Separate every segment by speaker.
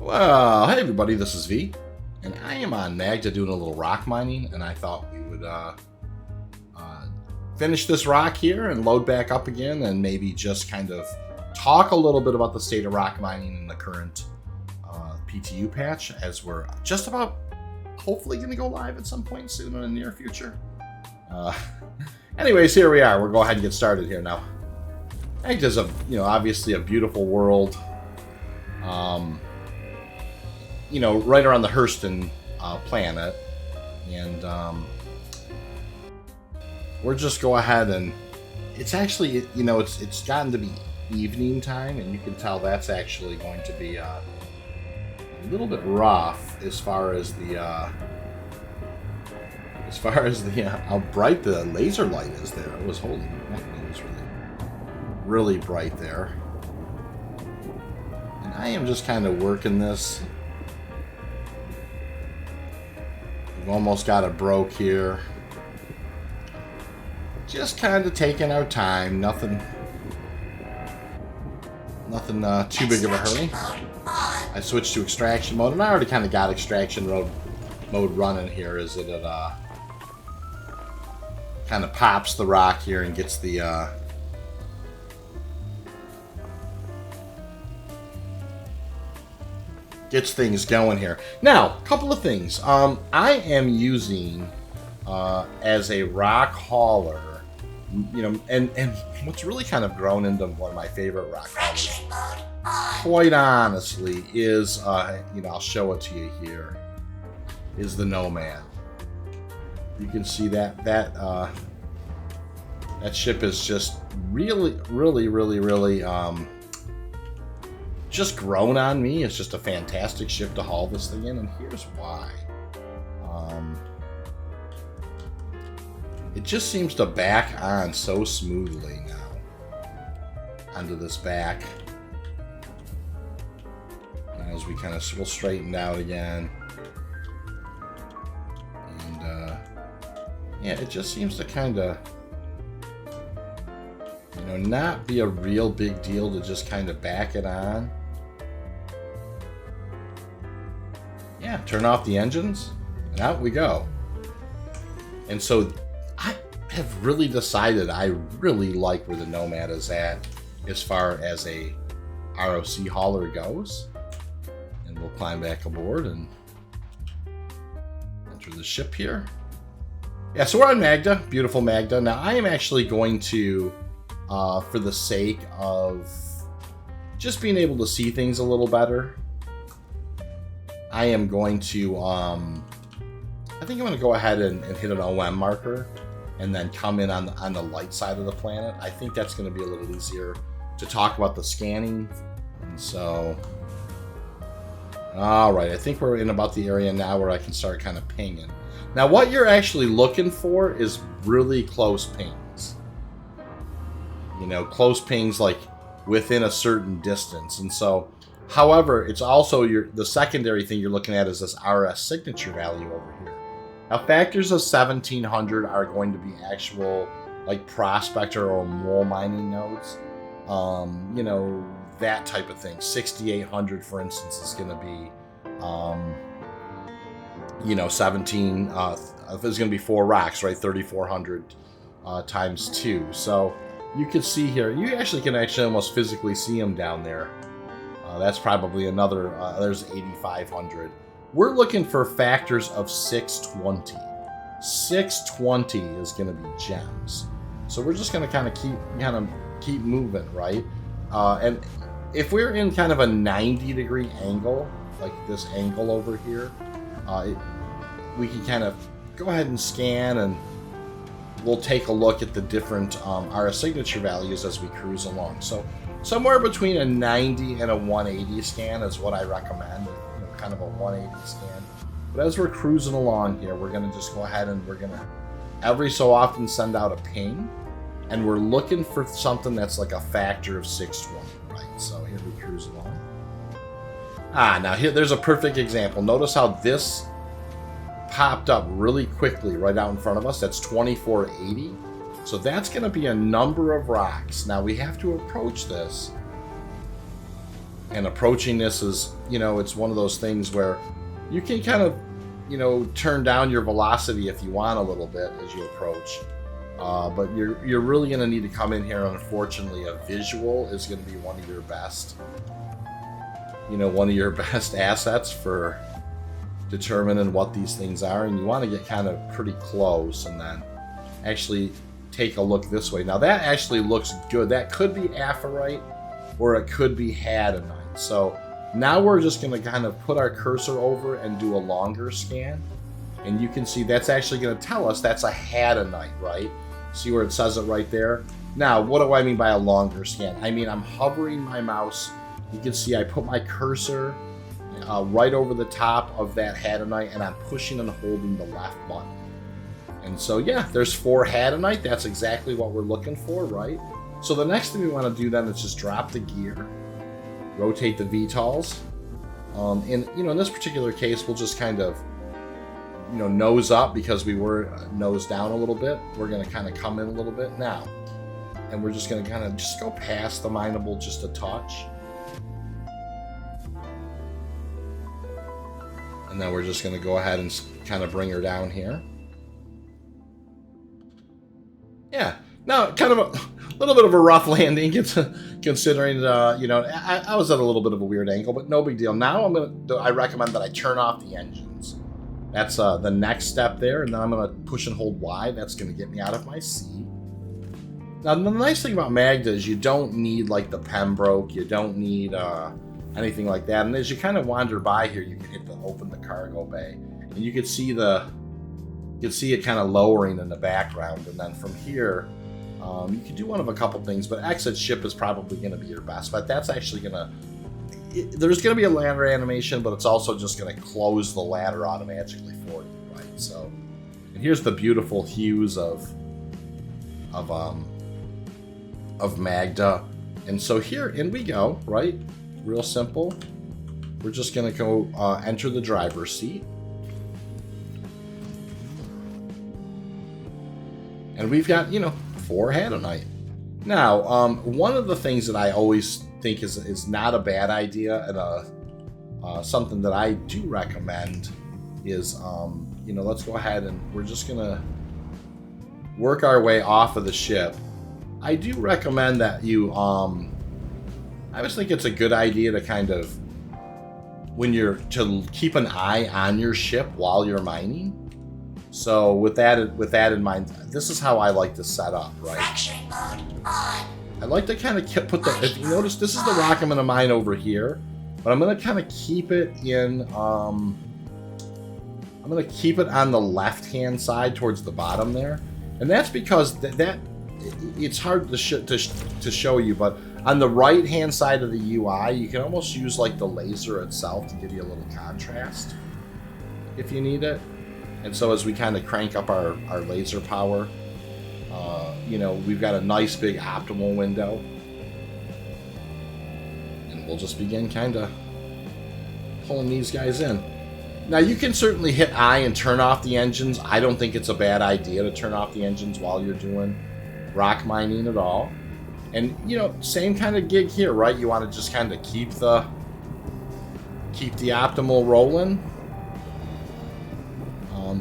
Speaker 1: Well, hey everybody, this is V, and I am on Magda doing a little rock mining, and I thought we would finish this rock here and load back up again, and maybe just kind of talk a little bit about the state of rock mining in the current PTU patch, as we're just about hopefully going to go live at some point soon in the near future. Anyways, here we are. We'll go ahead and get started here now. Magda's obviously a beautiful world. Right around the Hurston planet, and we're just go ahead and it's actually it's gotten to be evening time, and you can tell that's actually going to be a little bit rough as far as the how bright the laser light is there. It was holy heck, it was really bright there, and I am just kind of working this. We've almost got it broke here. Just kind of taking our time. Nothing too big of a hurry. I switched to extraction mode, and I already kind of got extraction mode running here, as it kind of pops the rock here and gets the gets things going here. Now, a couple of things. I am using as a rock hauler, and what's really kind of grown into one of my favorite rock haulers, quite honestly, is I'll show it to you here, is the Nomad. You can see that ship is just really just grown on me. It's just a fantastic ship to haul this thing in, and here's why. It just seems to back on so smoothly now onto this back. And as we we'll straighten out again, and it just seems to kind of not be a real big deal to just kind of back it on. Yeah, turn off the engines, and out we go. And so I have really decided I really like where the Nomad is at as far as a ROC hauler goes. And we'll climb back aboard and enter the ship here. Yeah, so we're on Magda, beautiful Magda. Now I am actually going to, for the sake of just being able to see things a little better, I am going to, I think I'm going to go ahead and hit an OM marker and then come in on the light side of the planet. I think that's going to be a little easier to talk about the scanning. And so, all right, I think we're in about the area now where I can start kind of pinging. Now, what you're actually looking for is really close pings. Close pings like within a certain distance. And so, however, it's also the secondary thing you're looking at is this RS signature value over here. Now, factors of 1700 are going to be actual like prospector or mole mining nodes. That type of thing. 6800, for instance, is going to be 17 there's going to be 4 rocks, right? 3400 times 2. So you can see here, you can almost physically see them down there. That's probably another, there's 8500. We're looking for factors of 620. 620 is going to be gems. So we're just going to keep moving, right? And if we're in kind of a 90-degree angle, like this angle over here, we can kind of go ahead and scan, and we'll take a look at the different RS signature values as we cruise along. So somewhere between a 90 and a 180 scan is what I recommend, kind of a 180 scan. But as we're cruising along here, we're going to just go ahead and we're going to every so often send out a ping, and we're looking for something that's like a factor of 620, right? So here we cruise along. Now here, there's a perfect example. Notice how this popped up really quickly right out in front of us. That's 2480. So that's going to be a number of rocks. Now we have to approach this And approaching this is, you know, it's one of those things where you can kind of, you know, turn down your velocity if you want a little bit as you approach. But you're really going to need to come in here. Unfortunately, a visual is going to be one of your best, you know, one of your best assets for determining what these things are. And you want to get kind of pretty close and then actually take a look this way. Now that actually looks good. That could be apherite or it could be Hadanite. So now we're just going to kind of put our cursor over and do a longer scan. And you can see that's actually going to tell us that's a Hadanite, right? See where it says it right there? Now, what do I mean by a longer scan? I mean, I'm hovering my mouse. You can see I put my cursor right over the top of that Hadanite, and I'm pushing and holding the left button. And so, yeah, there's 4 Hadanite. That's exactly what we're looking for, right? So the next thing we want to do then is just drop the gear, rotate the VTOLs. And, you know, in this particular case, we'll just kind of, you know, nose up because we were nose down a little bit. We're going to kind of come in a little bit now. And we're just going to kind of just go past the mineable just a touch. And then we're just going to go ahead and kind of bring her down here. Yeah. Now, kind of a little bit of a rough landing, considering, you know, I was at a little bit of a weird angle, but no big deal. Now I recommend that I turn off the engines. That's the next step there, and then I'm going to push and hold Y. That's going to get me out of my seat. Now, the nice thing about Magda is you don't need, like, the Pembroke. You don't need anything like that. And as you kind of wander by here, you can hit the open the cargo bay, and you can see it kind of lowering in the background. And then from here, you can do one of a couple things, but exit ship is probably going to be your best. But that's actually going to... There's going to be a ladder animation, but it's also just going to close the ladder automatically for you, right? So, and here's the beautiful hues of Magda. And so here, in we go, right? Real simple. We're just going to go enter the driver's seat. And we've got, you know, 4 Hadanite. Now, one of the things that I always think is not a bad idea, and something that I do recommend is, you know, let's go ahead and we're just going to work our way off of the ship. I do recommend that you, I always think it's a good idea to kind of, to keep an eye on your ship while you're mining. So with that in mind, this is how I like to set up, right? Fracturing mode on. I like to kind of if you notice, this is the rock I'm going to mine over here, but I'm going to kind of keep it in, I'm going to keep it on the left-hand side towards the bottom there. And that's because it's hard to show you, but on the right-hand side of the UI, you can almost use like the laser itself to give you a little contrast if you need it. And so as we kind of crank up our laser power, you know, we've got a nice big optimal window. And we'll just begin kind of pulling these guys in. Now, you can certainly hit I and turn off the engines. I don't think it's a bad idea to turn off the engines while you're doing rock mining at all. And, you know, same kind of gig here, right? You want to just kind of keep the optimal rolling.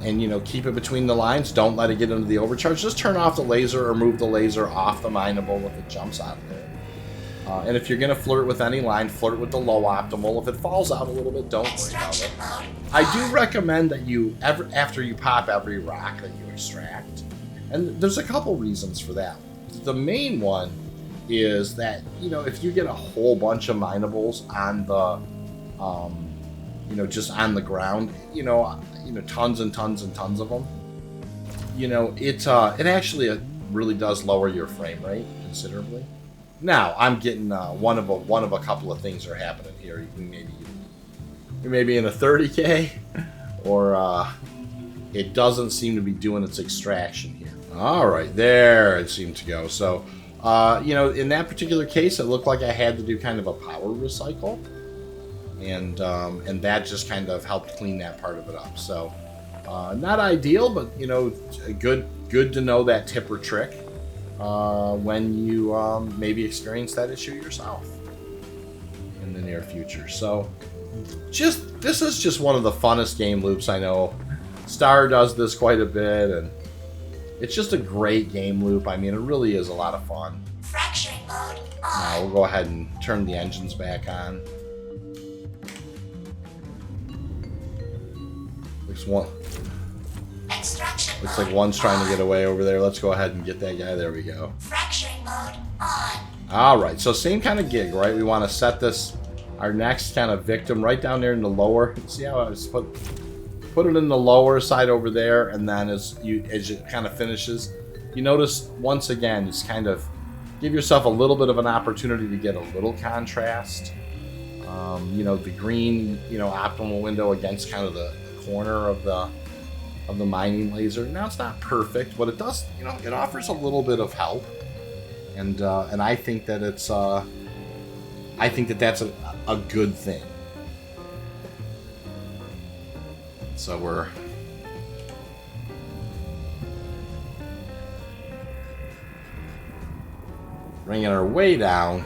Speaker 1: And, you know, keep it between the lines. Don't let it get into the overcharge. Just turn off the laser or move the laser off the mineable if it jumps out of there. And if you're going to flirt with any line, flirt with the low optimal. If it falls out a little bit, don't worry about it. I do recommend that you, after you pop every rock, that you extract. And there's a couple reasons for that. The main one is that, you know, if you get a whole bunch of minables on the, you know, just on the ground, you know, tons and tons and tons of them, you know, it actually really does lower your frame rate considerably. Now, I'm getting one of a couple of things are happening here. You may be in a 30K, or it doesn't seem to be doing its extraction here. All right, there it seemed to go. So, you know, in that particular case, it looked like I had to do kind of a power recycle. And that just kind of helped clean that part of it up. So, not ideal, but, you know, good to know that tip or trick when you maybe experience that issue yourself in the near near future. So this is just one of the funnest game loops I know. Star does this quite a bit, and it's just a great game loop. I mean, it really is a lot of fun.
Speaker 2: Fracturing mode on.
Speaker 1: Now we'll go ahead and turn the engines back on. Looks like one's trying to get away over there. Let's go ahead and get that guy. There we go.
Speaker 2: Fracturing mode on.
Speaker 1: Alright, so same kind of gig, right? We want to set this, our next kind of victim, right down there in the lower. See how I just put it in the lower side over there, and then as it kind of finishes, you notice once again, just kind of give yourself a little bit of an opportunity to get a little contrast. You know, the green, you know, optimal window against kind of the corner of the mining laser. Now it's not perfect, but it does, you know, it offers a little bit of help, and I think that it's I think that that's a good thing. So we're bringing our way down,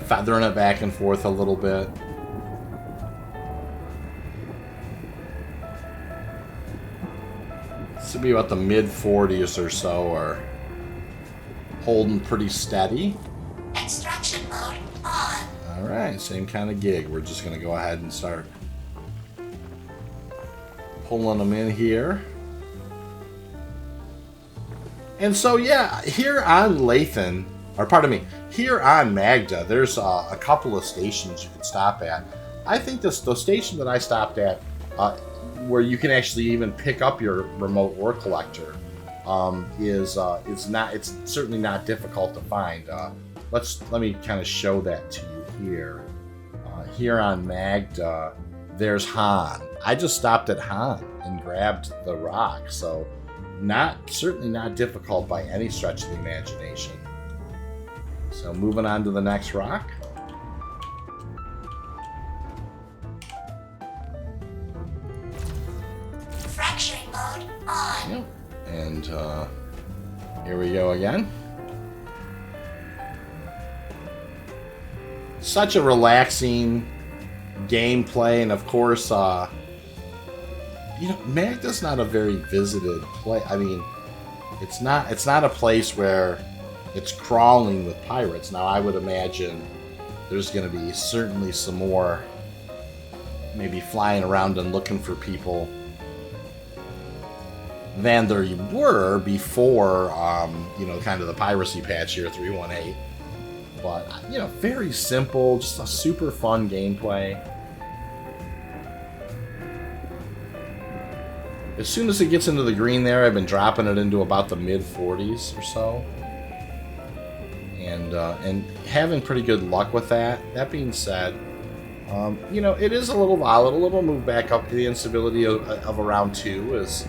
Speaker 1: feathering it back and forth a little bit. This would be about the mid-40s or so, or holding pretty steady.
Speaker 2: Extraction mode on.
Speaker 1: Alright, same kind of gig. We're just going to go ahead and start pulling them in here. And so, yeah, here on Lathan, or pardon me, here on Magda, there's a couple of stations you can stop at. I think the station that I stopped at, where you can actually even pick up your remote ore collector, it's certainly not difficult to find. Let me kind of show that to you here. Here on Magda, there's Han. I just stopped at Han and grabbed the rock, so certainly not difficult by any stretch of the imagination. So moving on to the next rock.
Speaker 2: Fracturing mode on.
Speaker 1: Yep. And here we go again. Such a relaxing gameplay, and of course, you know, Magda's not a very visited place. I mean, it's not a place where it's crawling with pirates. Now, I would imagine there's going to be certainly some more, maybe flying around and looking for people than there were before, you know, kind of the piracy patch here, 3.18. But, you know, very simple, just a super fun gameplay. As soon as it gets into the green there, I've been dropping it into about the mid-40s or so. And having pretty good luck with that. That being said, you know, it is a little volatile. It'll move back up to the instability of around 2 is,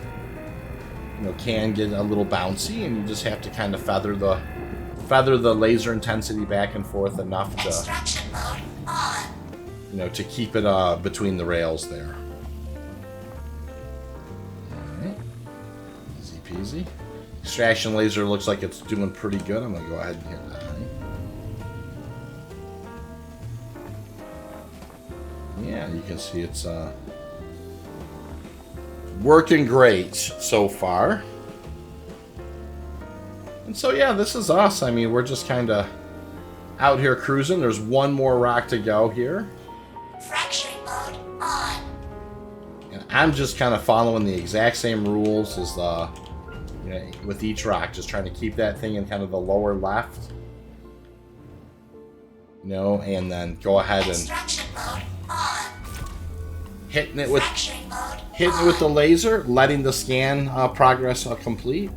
Speaker 1: you know, can get a little bouncy, and you just have to kind of feather the laser intensity back and forth enough to,
Speaker 2: Extraction mode on.
Speaker 1: you know, to keep it between the rails there. Alright. Easy peasy. Extraction laser looks like it's doing pretty good. I'm going to go ahead and hit that. Yeah, you can see it's working great so far. And so, yeah, this is us. I mean, we're just kind of out here cruising. There's one more rock to go here.
Speaker 2: Fracturing mode on.
Speaker 1: And I'm just kind of following the exact same rules as you know, with each rock. Just trying to keep that thing in kind of the lower left. You know, and then go ahead and
Speaker 2: Extraction mode on.
Speaker 1: hitting it with
Speaker 2: Fracturing mode
Speaker 1: hitting it with the laser, letting the scan progress complete,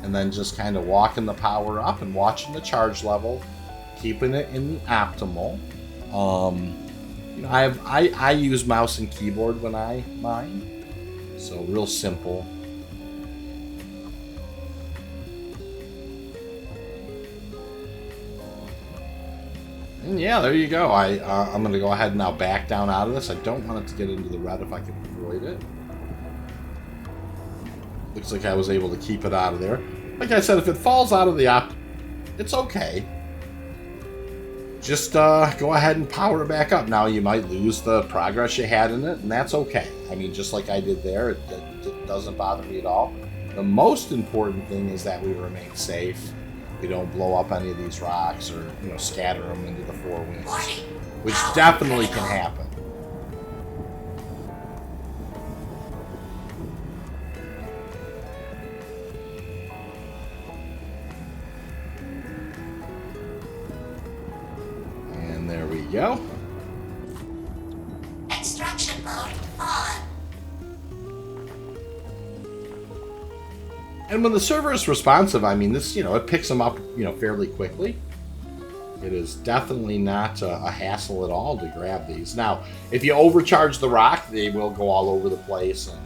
Speaker 1: and then just kind of walking the power up and watching the charge level, keeping it in the optimal. You know, I use mouse and keyboard when I mine, so real simple. And yeah, there you go. I'm going to go ahead and now back down out of this. I don't want it to get into the red if I can avoid it. Looks like I was able to keep it out of there. Like I said, if it falls out of the it's okay. just go ahead and power it back up. Now, you might lose the progress you had in it, and that's okay. I mean, just like I did there, it doesn't bother me at all. The most important thing is that we remain safe. We don't blow up any of these rocks or, you know, scatter them into the four winds, which definitely can happen. And there we go.
Speaker 2: Extraction mode on.
Speaker 1: And when the server is responsive, I mean, this, you know, it picks them up, you know, fairly quickly. It is definitely not a hassle at all to grab these. Now, if you overcharge the rock, they will go all over the place, and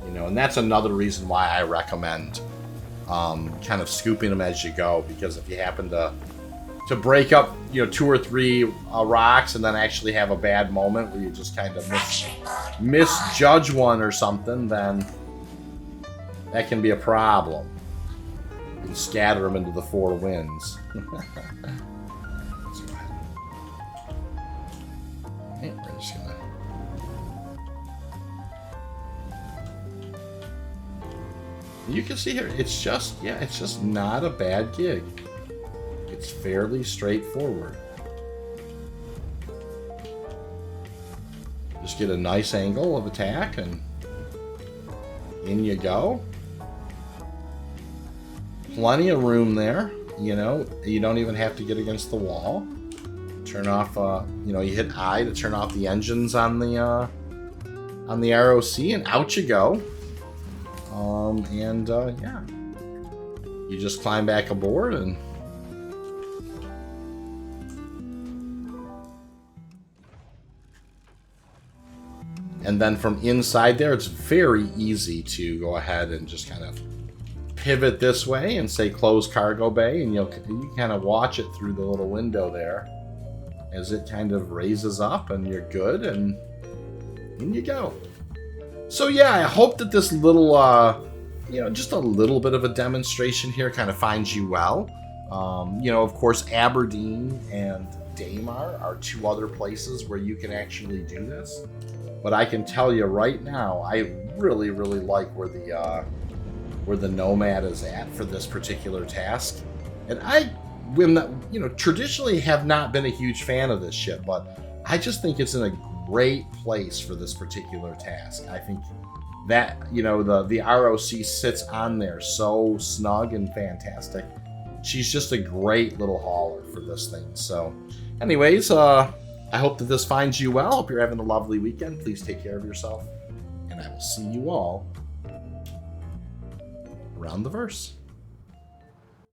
Speaker 1: you know, and that's another reason why I recommend kind of scooping them as you go, because if you happen to break up, you know, 2 or 3 rocks and then actually have a bad moment where you just kind of misjudge one or something, then that can be a problem. You can scatter them into the 4 winds. Let's go ahead. Okay, we're just gonna... You can see here, it's just, yeah, it's just not a bad gig. It's fairly straightforward. Just get a nice angle of attack and in you go. Plenty of room there, you know. You don't even have to get against the wall. Turn off, you know, you hit I to turn off the engines on the ROC, and out you go. Yeah, you just climb back aboard and then from inside there, it's very easy to go ahead and just kind of pivot this way and say close cargo bay, and you kind of watch it through the little window there as it kind of raises up, and you're good, and in you go. So yeah, I hope that this little, you know, just a little bit of a demonstration here kind of finds you well. You know, of course, Aberdeen and Daymar are 2 other places where you can actually do this. But I can tell you right now, I really, really like where the Nomad is at for this particular task. And I am not, you know, traditionally have not been a huge fan of this ship, but I just think it's in a great place for this particular task. I think that, you know, the ROC sits on there so snug and fantastic. She's just a great little hauler for this thing. So anyways, I hope that this finds you well. Hope you're having a lovely weekend. Please take care of yourself, and I will see you all around the verse.